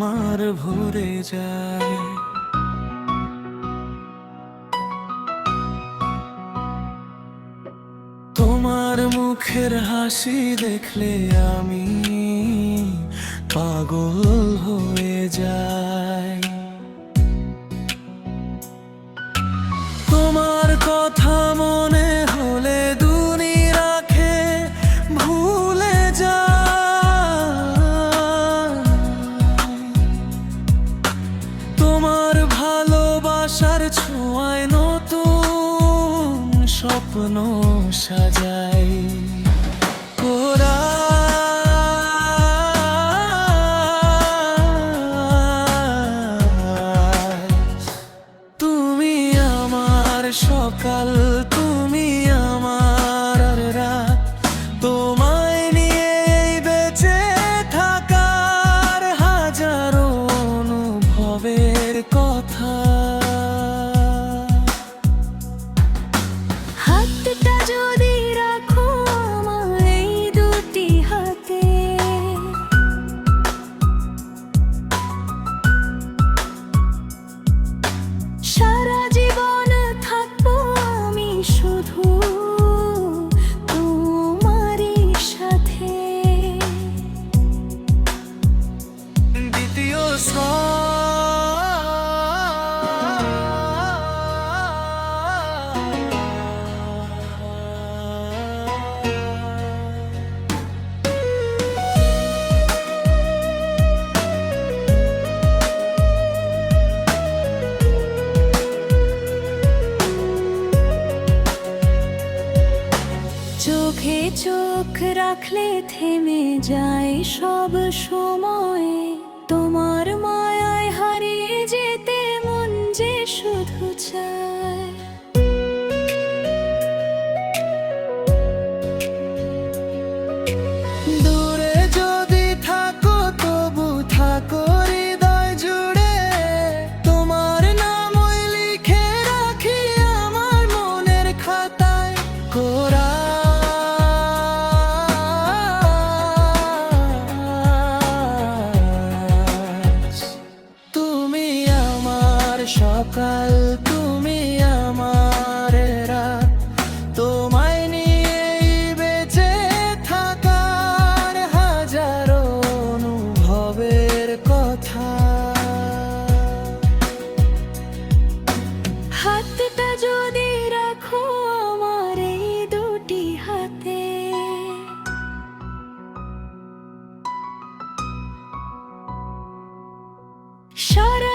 আমার ভরে যায়। তোমার মুখের হাসি দেখলে আমি পাগল হয়ে যাই। তোমার কথা মনে হলে দুনিয়াকে ভুলে যাই। তোমার ভালোবাসার ছোঁয়ায় নতুন স্বপ্ন সাজাই। তুমি আমার সকাল, তুমি আমার রাত, তোমায় নিয়ে বেঁচে থাকার হাজারো অনুভবের কথা। হাতটা যদি রাখো আমার এই দুটি হাতে, সারা জীবন থাকবো আমি শুধু তোমারই সাথে। দ্বিতীয় চোখে চোখ রাখলে থেমে যায় সব সময়, তোমার মায়ায় হারিয়ে যেতে মন যে শুধু চায়। দূরে যদি থাকো তবু থাকো হৃদয় জুড়ে, তোমার নামই লিখে রাখি আমার মনের খাতায় কোরা। তুমি আমার সকাল, তুমি আমার রাত, তোমায় নিয়েই বেঁচে থাকার হাজারো অনুভবের কথা। হাতটা যদি রাখো আমার এই দুটি হাতে, সারা